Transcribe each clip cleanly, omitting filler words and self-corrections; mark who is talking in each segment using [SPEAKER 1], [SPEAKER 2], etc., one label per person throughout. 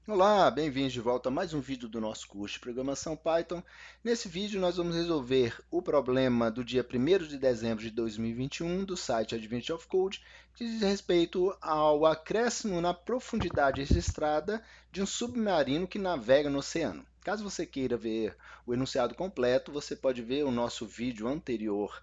[SPEAKER 1] Olá, bem-vindos de volta a mais um vídeo do nosso curso de Programação Python. Nesse vídeo nós vamos resolver o problema do dia 1º de dezembro de 2021 do site Adventure of Code, que diz respeito ao acréscimo na profundidade registrada de um submarino que navega no oceano. Caso você queira ver o enunciado completo, você pode ver o nosso vídeo anterior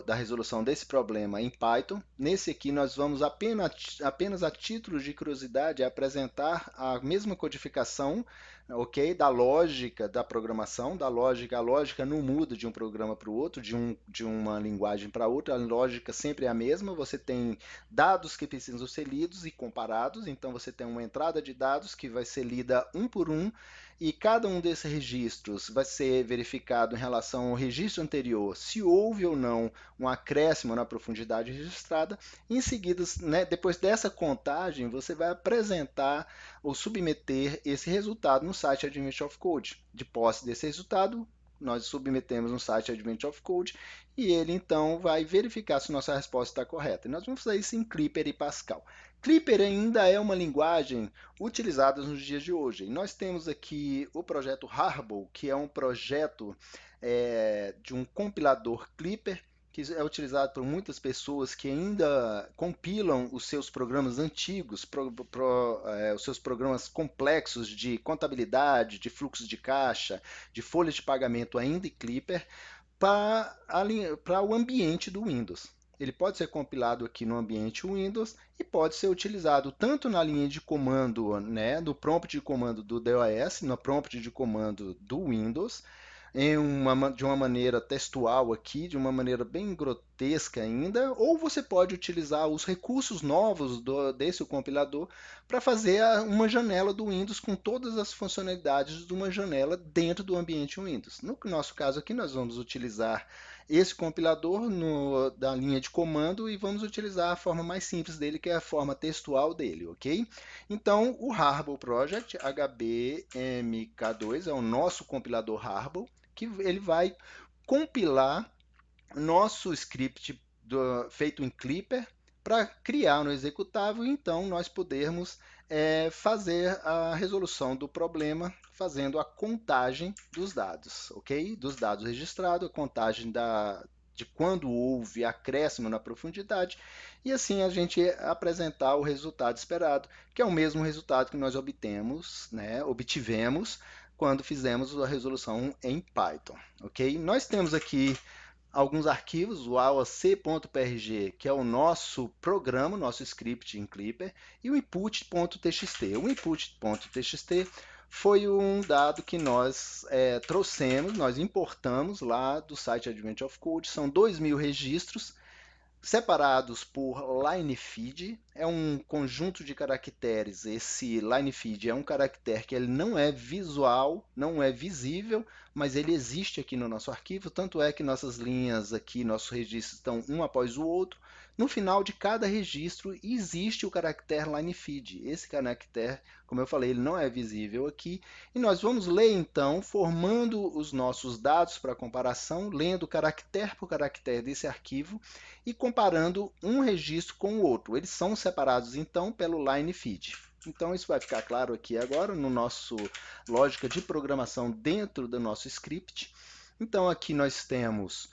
[SPEAKER 1] da resolução desse problema em Python. Nesse aqui nós vamos apenas a título de curiosidade apresentar a mesma codificação, ok, da lógica da programação, a lógica não muda de um programa para o outro, de uma linguagem para outra, a lógica sempre é a mesma, você tem dados que precisam ser lidos e comparados, então você tem uma entrada de dados que vai ser lida um por um, e cada um desses registros vai ser verificado em relação ao registro anterior, se houve ou não um acréscimo na profundidade registrada. Em seguida, né, depois dessa contagem, você vai apresentar ou submeter esse resultado no site Adventure of Code. De posse desse resultado, nós submetemos no site Adventure of Code e ele então vai verificar se nossa resposta está correta. E nós vamos fazer isso em Clipper e Pascal. Clipper ainda é uma linguagem utilizada nos dias de hoje. E nós temos aqui o projeto Harbor, que é um projeto de um compilador Clipper, que é utilizado por muitas pessoas que ainda compilam os seus programas antigos, os seus programas complexos de contabilidade, de fluxo de caixa, de folha de pagamento ainda em Clipper, para o ambiente do Windows. Ele pode ser compilado aqui no ambiente Windows e pode ser utilizado tanto na linha de comando, né, no prompt de comando do DOS, no prompt de comando do Windows, de uma maneira textual aqui, de uma maneira bem grotesca ainda, ou você pode utilizar os recursos novos desse compilador para fazer uma janela do Windows com todas as funcionalidades de uma janela dentro do ambiente Windows. No nosso caso aqui, nós vamos utilizar esse compilador da linha de comando e vamos utilizar a forma mais simples dele, que é a forma textual dele, ok? Então, o Harbor Project, HBMK2, é o nosso compilador Harbor, que ele vai compilar nosso script feito em Clipper para criar no executável e então nós podermos fazer a resolução do problema fazendo a contagem dos dados, ok? Dos dados registrados, a contagem de quando houve acréscimo na profundidade e assim a gente apresentar o resultado esperado, que é o mesmo resultado que nós obtivemos quando fizemos a resolução em Python, ok? Nós temos aqui alguns arquivos, o aoc.prg, que é o nosso programa, nosso script em Clipper, e o input.txt. O input.txt foi um dado que nós trouxemos, nós importamos lá do site Adventure of Code, são 2.000 registros, separados por line feed, é um conjunto de caracteres. Esse line feed é um caractere que ele não é visual, não é visível, mas ele existe aqui no nosso arquivo, tanto é que nossas linhas aqui, nossos registros estão um após o outro. No final de cada registro existe o caractere line feed. Esse caractere, como eu falei, ele não é visível aqui. E nós vamos ler então, formando os nossos dados para comparação, lendo caractere por caractere desse arquivo e comparando um registro com o outro. Eles são separados então pelo line feed. Então isso vai ficar claro aqui agora no nosso lógica de programação dentro do nosso script. Então aqui nós temos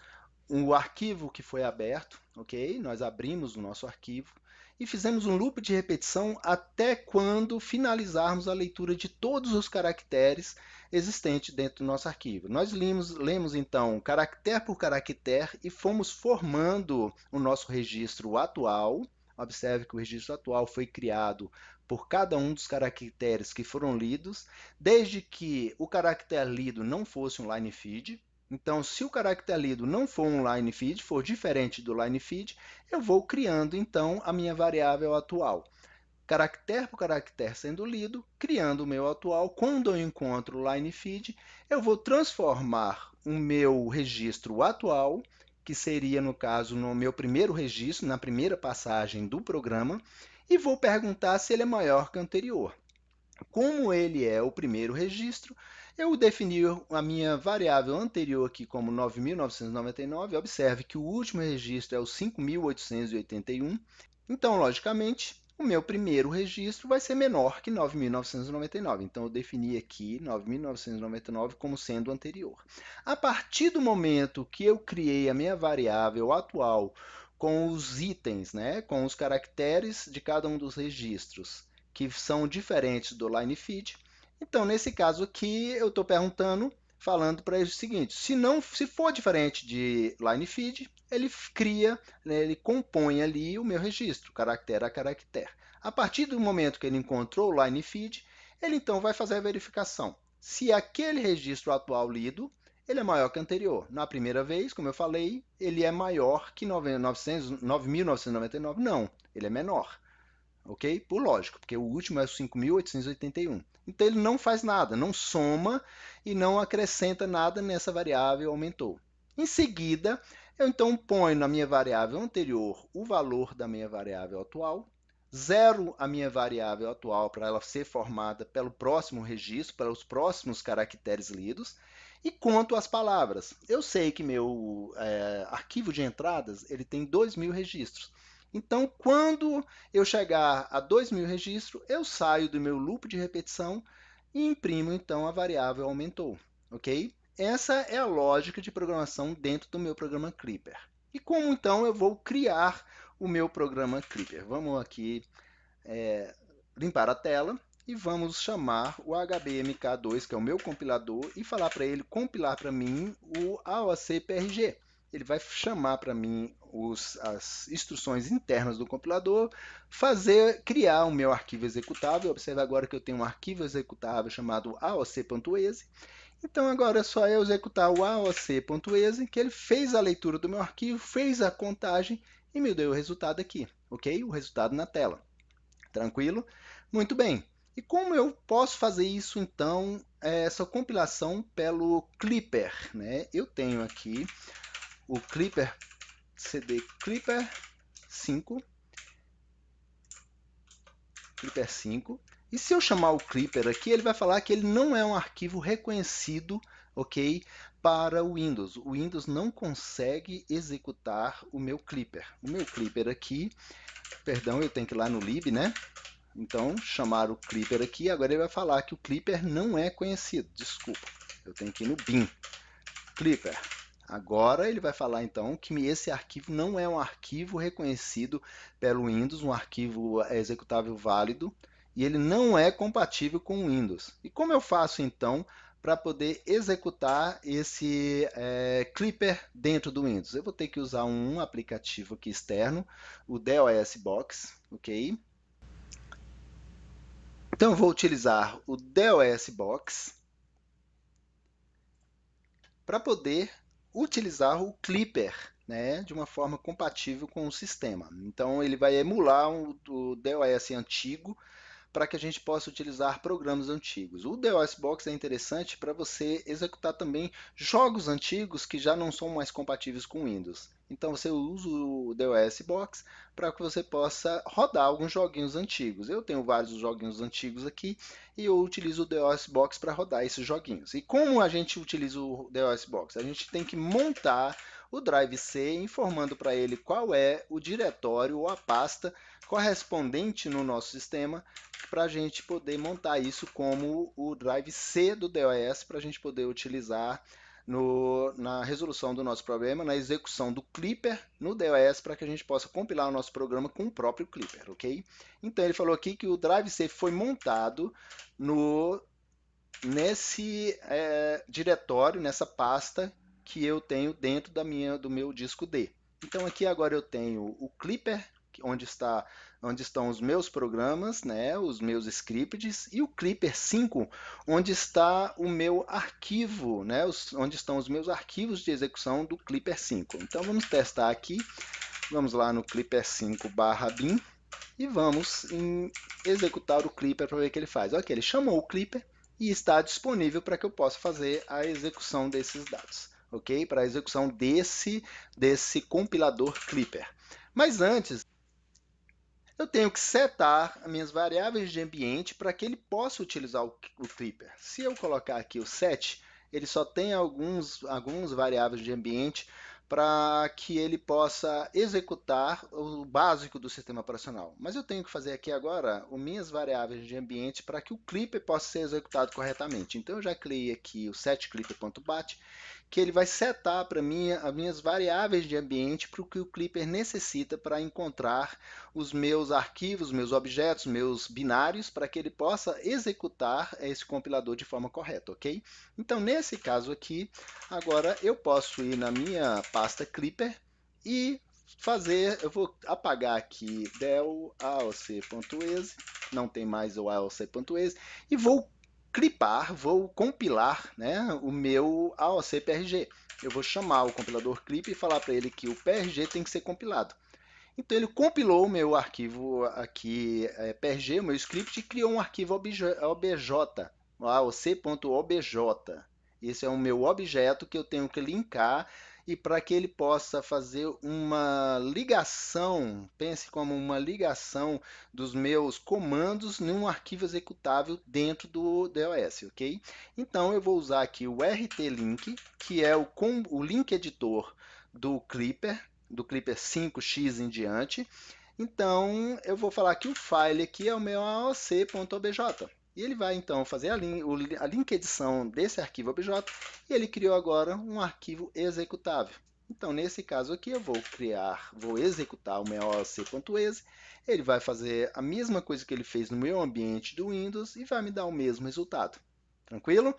[SPEAKER 1] o arquivo que foi aberto, ok? Nós abrimos o nosso arquivo e fizemos um loop de repetição até quando finalizarmos a leitura de todos os caracteres existentes dentro do nosso arquivo. Nós lemos então caractere por caractere e fomos formando o nosso registro atual. Observe que o registro atual foi criado por cada um dos caracteres que foram lidos, desde que o caractere lido não fosse um line feed. Então, se o caractere lido não for um line feed, for diferente do line feed, eu vou criando então a minha variável atual. Caractere por caractere sendo lido, criando o meu atual. Quando eu encontro o line feed, eu vou transformar o meu registro atual, que seria, no caso, no meu primeiro registro, na primeira passagem do programa, e vou perguntar se ele é maior que o anterior. Como ele é o primeiro registro, eu defini a minha variável anterior aqui como 9.999. Observe que o último registro é o 5.881. Então, logicamente, o meu primeiro registro vai ser menor que 9.999. Então, eu defini aqui 9.999 como sendo o anterior. A partir do momento que eu criei a minha variável atual com os itens, né, com os caracteres de cada um dos registros, que são diferentes do line feed, então, nesse caso aqui, eu estou perguntando, falando para ele o seguinte, se for diferente de line feed, ele cria, né, ele compõe ali o meu registro, caractere a caractere. A partir do momento que ele encontrou o line feed, ele então vai fazer a verificação. Se aquele registro atual lido, ele é maior que o anterior. Na primeira vez, como eu falei, ele é maior que 9.999. Não, ele é menor. Ok? Por lógico, porque o último é o 5.881. Então, ele não faz nada, não soma e não acrescenta nada nessa variável aumentou. Em seguida, eu então ponho na minha variável anterior o valor da minha variável atual, zero a minha variável atual para ela ser formada pelo próximo registro, pelos próximos caracteres lidos, e conto as palavras. Eu sei que meu arquivo de entradas ele tem 2.000 registros. Então, quando eu chegar a 2.000 registros, eu saio do meu loop de repetição e imprimo, então, a variável aumentou, ok? Essa é a lógica de programação dentro do meu programa Clipper. E como, então, eu vou criar o meu programa Clipper? Vamos aqui limpar a tela e vamos chamar o HBMK2, que é o meu compilador, e falar para ele compilar para mim o AOC-PRG. Ele vai chamar para mim as instruções internas do compilador, criar o meu arquivo executável. Observe agora que eu tenho um arquivo executável chamado aoc.exe. Então agora é só eu executar o aoc.exe, que ele fez a leitura do meu arquivo, fez a contagem e me deu o resultado aqui, ok? O resultado na tela. Tranquilo? Muito bem. E como eu posso fazer isso, então, essa compilação pelo Clipper, né? Eu tenho aqui o Clipper, cd Clipper 5, Clipper 5, e se eu chamar o Clipper aqui, ele vai falar que ele não é um arquivo reconhecido, ok, para o Windows. O Windows não consegue executar o meu Clipper. O meu Clipper aqui, perdão, eu tenho que ir lá no lib, né? Então, chamar o Clipper aqui, agora ele vai falar que o Clipper não é conhecido. Desculpa, eu tenho que ir no bin. Clipper. Agora ele vai falar então que esse arquivo não é um arquivo reconhecido pelo Windows, um arquivo executável válido, e ele não é compatível com o Windows. E como eu faço então para poder executar esse Clipper dentro do Windows? Eu vou ter que usar um aplicativo aqui externo, o DOS Box, ok? Então, eu vou utilizar o DOS Box para poder utilizar o Clipper, né, de uma forma compatível com o sistema. Então, ele vai emular o DOS antigo para que a gente possa utilizar programas antigos. O DOS Box é interessante para você executar também jogos antigos que já não são mais compatíveis com Windows. Então você usa o DOS Box para que você possa rodar alguns joguinhos antigos. Eu tenho vários joguinhos antigos aqui e eu utilizo o DOS Box para rodar esses joguinhos. E como a gente utiliza o DOS Box? A gente tem que montar o drive C informando para ele qual é o diretório ou a pasta correspondente no nosso sistema para a gente poder montar isso como o drive C do DOS para a gente poder utilizar na resolução do nosso problema, na execução do Clipper no DOS para que a gente possa compilar o nosso programa com o próprio Clipper, ok? Então ele falou aqui que o drive C foi montado nesse diretório, nessa pasta que eu tenho dentro do meu disco D. Então aqui agora eu tenho o Clipper, onde estão os meus programas, né, os meus scripts, e o Clipper 5, onde está o meu arquivo, né, onde estão os meus arquivos de execução do Clipper 5. Então vamos testar aqui, vamos lá no Clipper 5/bin e vamos executar o Clipper para ver o que ele faz. Ok, ele chamou o Clipper e está disponível para que eu possa fazer a execução desses dados, ok? Para a execução desse compilador Clipper. Mas antes, eu tenho que setar as minhas variáveis de ambiente para que ele possa utilizar o Clipper. Se eu colocar aqui o set, ele só tem algumas variáveis de ambiente para que ele possa executar o básico do sistema operacional. Mas eu tenho que fazer aqui agora as minhas variáveis de ambiente para que o clipper possa ser executado corretamente. Então eu já criei aqui o setClipper.bat, que ele vai setar para mim as minhas variáveis de ambiente para o que o Clipper necessita para encontrar os meus arquivos, meus objetos, meus binários, para que ele possa executar esse compilador de forma correta, ok? Então, nesse caso aqui, agora eu posso ir na minha pasta Clipper e fazer, eu vou apagar aqui del aoc.exe, não tem mais o aoc.exe, e vou clipar, vou compilar, né, o meu AOC PRG. Eu vou chamar o compilador clip e falar para ele que o PRG tem que ser compilado. Então ele compilou o meu arquivo aqui, PRG, o meu script, e criou um arquivo obj, aoc.obj. Esse é o meu objeto que eu tenho que linkar e para que ele possa fazer uma ligação, pense como uma ligação dos meus comandos num arquivo executável dentro do DOS, ok? Então eu vou usar aqui o RT-Link, que é o link editor do Clipper 5x em diante. Então eu vou falar que o file aqui é o meu aoc.obj. E ele vai então fazer a link edição desse arquivo obj e ele criou agora um arquivo executável. Então, nesse caso aqui, eu vou executar o meu aoc.exe, ele vai fazer a mesma coisa que ele fez no meu ambiente do Windows e vai me dar o mesmo resultado. Tranquilo?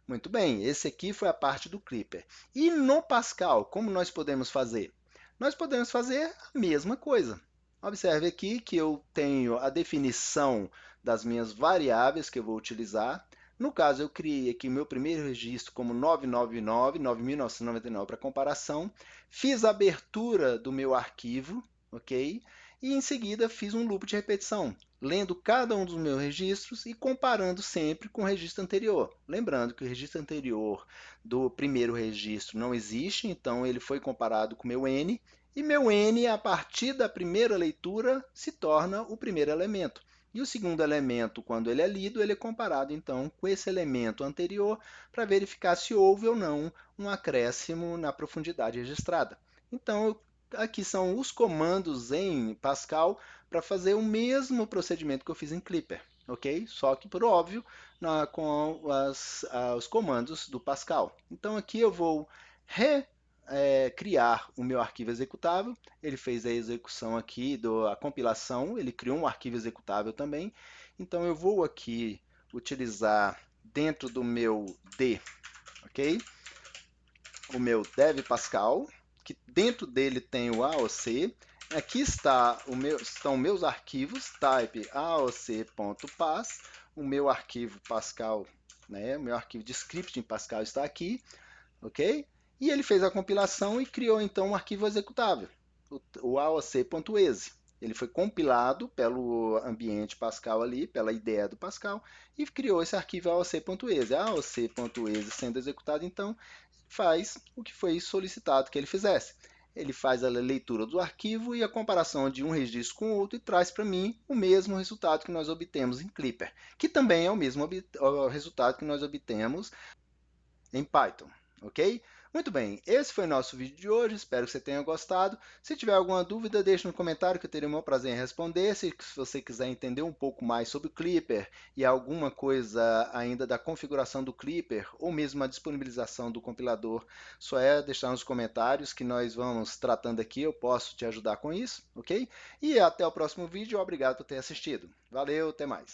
[SPEAKER 1] Muito bem, esse aqui foi a parte do Clipper. E no Pascal, como nós podemos fazer? Nós podemos fazer a mesma coisa. Observe aqui que eu tenho a definição das minhas variáveis que eu vou utilizar. No caso, eu criei aqui meu primeiro registro como 999 para comparação. Fiz a abertura do meu arquivo, ok? E em seguida fiz um loop de repetição, lendo cada um dos meus registros e comparando sempre com o registro anterior. Lembrando que o registro anterior do primeiro registro não existe, então ele foi comparado com o meu N, e meu N, a partir da primeira leitura, se torna o primeiro elemento. E o segundo elemento, quando ele é lido, ele é comparado então com esse elemento anterior para verificar se houve ou não um acréscimo na profundidade registrada. Então, aqui são os comandos em Pascal para fazer o mesmo procedimento que eu fiz em Clipper, ok? Só que, por óbvio, com os comandos do Pascal. Então, aqui eu vou criar o meu arquivo executável. Ele fez a execução aqui, a compilação, ele criou um arquivo executável também. Então eu vou aqui utilizar dentro do meu D, ok? O meu dev Pascal, que dentro dele tem o AOC. Aqui estão meus arquivos, type aoc.pas, o meu arquivo Pascal, né? O meu arquivo de script em Pascal está aqui, ok? E ele fez a compilação e criou então um arquivo executável, o aoc.exe. Ele foi compilado pelo ambiente Pascal ali, pela ideia do Pascal, e criou esse arquivo aoc.exe. A aoc.exe sendo executado, então, faz o que foi solicitado que ele fizesse. Ele faz a leitura do arquivo e a comparação de um registro com o outro e traz para mim o mesmo resultado que nós obtemos em Clipper, que também é o mesmo resultado que nós obtemos em Python, ok? Muito bem, esse foi o nosso vídeo de hoje, espero que você tenha gostado. Se tiver alguma dúvida, deixe no comentário que eu terei o maior prazer em responder. Se você quiser entender um pouco mais sobre o Clipper e alguma coisa ainda da configuração do Clipper, ou mesmo a disponibilização do compilador, só é deixar nos comentários que nós vamos tratando aqui, eu posso te ajudar com isso, ok? E até o próximo vídeo, obrigado por ter assistido. Valeu, até mais.